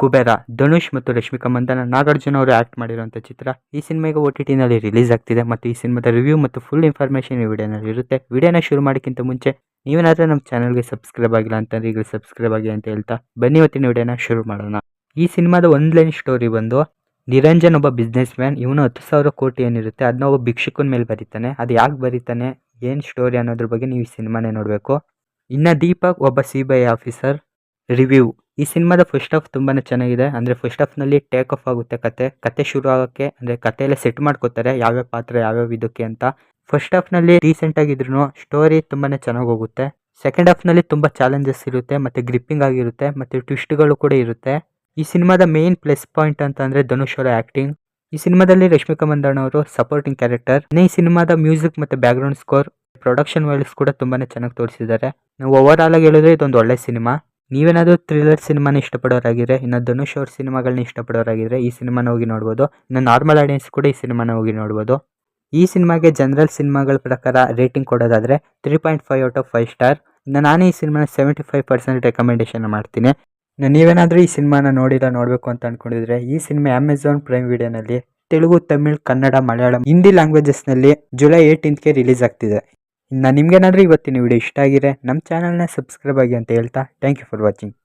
ಕುಬೇರ ಧನುಷ್ ಮತ್ತು ರಶ್ಮಿಕಾ ಮಂದಣ್ಣ ನಾಗಾರ್ಜುನ ಅವರು ಆಕ್ಟ್ ಮಾಡಿರುವಂಥ ಚಿತ್ರ. ಈ ಸಿನಿಮಾ ಈಗ OTT ನಲ್ಲಿ ರಿಲೀಸ್ ಆಗ್ತಿದೆ ಮತ್ತು ಈ ಸಿನಿಮಾದ ರಿವ್ಯೂ ಮತ್ತು ಫುಲ್ ಇನ್ಫಾರ್ಮೇಷನ್ ಈ ವಿಡಿಯೋನಲ್ಲಿ ಇರುತ್ತೆ. ವಿಡಿಯೋನ ಶುರು ಮಾಡೋಕ್ಕಿಂತ ಮುಂಚೆ ನೀವೇನಾದರೂ ನಮ್ಮ ಚಾನಲ್ಗೆ ಸಬ್ಸ್ಕ್ರೈಬ್ ಆಗಿಲ್ಲ ಅಂತಂದ್ರೆ ಈಗ ಸಬ್ಸ್ಕ್ರೈಬ್ ಆಗಿ ಅಂತ ಹೇಳ್ತಾ ಬನ್ನಿ ಇವತ್ತಿನ ವಿಡಿಯೋನ ಶುರು ಮಾಡೋಣ. ಈ ಸಿನಿಮಾದ ಒಂದು ಲೈನ್ ಸ್ಟೋರಿ ಬಂದು, ನಿರಂಜನ್ ಒಬ್ಬ ಬಿಸ್ನೆಸ್ ಮ್ಯಾನ್. ಇವನು 10,000 ಕೋಟಿ ಏನಿರುತ್ತೆ ಅದನ್ನ ಒಬ್ಬ ಭಿಕ್ಷುಕನ ಮೇಲೆ ಬರೀತಾನೆ. ಅದು ಯಾಕೆ ಬರೀತಾನೆ, ಏನು ಸ್ಟೋರಿ ಅನ್ನೋದ್ರ ಬಗ್ಗೆ ನೀವು ಈ ಸಿನಿಮಾನೇ ನೋಡಬೇಕು. ಇನ್ನು ದೀಪಕ್ ಒಬ್ಬ CBI ಆಫೀಸರ್. ರಿವ್ಯೂ: ಈ ಸಿನಿಮಾದ ಫಸ್ಟ್ ಹಾಫ್ ತುಂಬಾ ಚೆನ್ನಾಗಿದೆ. ಅಂದರೆ ಫಸ್ಟ್ ಹಾಫ್ನಲ್ಲಿ ಟೇಕ್ ಆಫ್ ಆಗುತ್ತೆ ಕತೆ ಶುರು ಆಗೋಕ್ಕೆ. ಅಂದರೆ ಕತೆಯೆಲ್ಲ ಸೆಟ್ ಮಾಡ್ಕೋತಾರೆ ಯಾವ್ಯಾವ ಪಾತ್ರ ಯಾವ್ಯಾವ ಇದಕ್ಕೆ ಅಂತ. ಫಸ್ಟ್ ಹಾಫ್ನಲ್ಲಿ ಡೀಸೆಂಟ್ ಆಗಿದ್ರು ಸ್ಟೋರಿ ತುಂಬಾ ಚೆನ್ನಾಗಿ ಹೋಗುತ್ತೆ. ಸೆಕೆಂಡ್ ಹಾಫ್ನಲ್ಲಿ ತುಂಬ ಚಾಲೆಂಜಸ್ ಇರುತ್ತೆ ಮತ್ತು ಗ್ರಿಪ್ಪಿಂಗ್ ಆಗಿರುತ್ತೆ ಮತ್ತು ಟ್ವಿಸ್ಟ್ಗಳು ಕೂಡ ಇರುತ್ತೆ. ಈ ಸಿನಿಮಾದ ಮೇನ್ ಪ್ಲಸ್ ಪಾಯಿಂಟ್ ಅಂತ ಅಂದರೆ ಧನುಷ್ ಅವರ ಆ್ಯಕ್ಟಿಂಗ್. ಈ ಸಿನಿಮಾದಲ್ಲಿ ರಶ್ಮಿಕಾ ಮಂದಣ್ಣ ಅವರು ಸಪೋರ್ಟಿಂಗ್ ಕ್ಯಾರೆಕ್ಟರ್. ಈ ಸಿನಿಮಾದ ಮ್ಯೂಸಿಕ್ ಮತ್ತು ಬ್ಯಾಕ್ಗ್ರೌಂಡ್ ಸ್ಕೋರ್, ಪ್ರೊಡಕ್ಷನ್ ವ್ಯಾಲ್ಯೂಸ್ ಕೂಡ ತುಂಬಾ ಚೆನ್ನಾಗಿ ತೋರಿಸಿದ್ದಾರೆ. ನಾವು ಓವರ್ ಆಲ್ ಆಗಿ ಹೇಳಿದ್ರೆ ಇದೊಂದು ಒಳ್ಳೆ ಸಿನಿಮಾ. ನೀವೇನಾದರೂ ಥ್ರಿಲ್ಲರ್ ಸಿನಿಮಾನ ಇಷ್ಟಪಡೋರಾಗಿದ್ರೆ, ಇನ್ನು ಧನುಷ್ ಅವ್ರ ಸಿನಿಮಾಗಳನ್ನ ಇಷ್ಟಪಡೋರಾಗಿದ್ರೆ ಈ ಸಿನಿಮಾನ ಹೋಗಿ ನೋಡ್ಬೋದು. ಇನ್ನು ನಾರ್ಮಲ್ ಆಡಿಯನ್ಸ್ ಕೂಡ ಈ ಸಿನಿಮಾನ ಹೋಗಿ ನೋಡ್ಬೋದು. ಈ ಸಿನಿಮಾಗೆ ಜನರಲ್ ಸಿನಿಮಾಗಳ ಪ್ರಕಾರ ರೇಟಿಂಗ್ ಕೊಡೋದಾದರೆ 3.5 ಔಟ್ ಆಫ್ 5 ಸ್ಟಾರ್. ಇನ್ನು ನಾನು ಈ ಸಿನಿಮಾನ 75% ರೆಕಮೆಂಡೇಶನ್ ಮಾಡ್ತೀನಿ. ನೀವೇನಾದರೂ ಈ ಸಿನಿಮಾನ ನೋಡಬೇಕು ಅಂತ ಅಂದ್ಕೊಂಡಿದ್ರೆ ಈ ಸಿನಿಮಾ ಅಮೆಝಾನ್ ಪ್ರೈಮ್ ವಿಡಿಯೋನಲ್ಲಿ ತೆಲುಗು, ತಮಿಳ್, ಕನ್ನಡ, ಮಲಯಾಳಂ, ಹಿಂದಿ ಲ್ಯಾಂಗ್ವೇಜಸ್ನಲ್ಲಿ ಜುಲೈ 18ಗೆ ರಿಲೀಸ್ ಆಗ್ತಿದೆ. ಇನ್ನು ನಿಮ್ಗೇನಾದರೂ ಇವತ್ತಿನ ವಿಡಿಯೋ ಇಷ್ಟ ಆಗಿದ್ರೆ ನಮ್ಮ ಚಾನಲ್ನ ಸಬ್ಸ್ಕ್ರೈಬ್ ಆಗಿ ಅಂತ ಹೇಳ್ತಾ ಥ್ಯಾಂಕ್ ಯು ಫಾರ್ ವಾಚಿಂಗ್.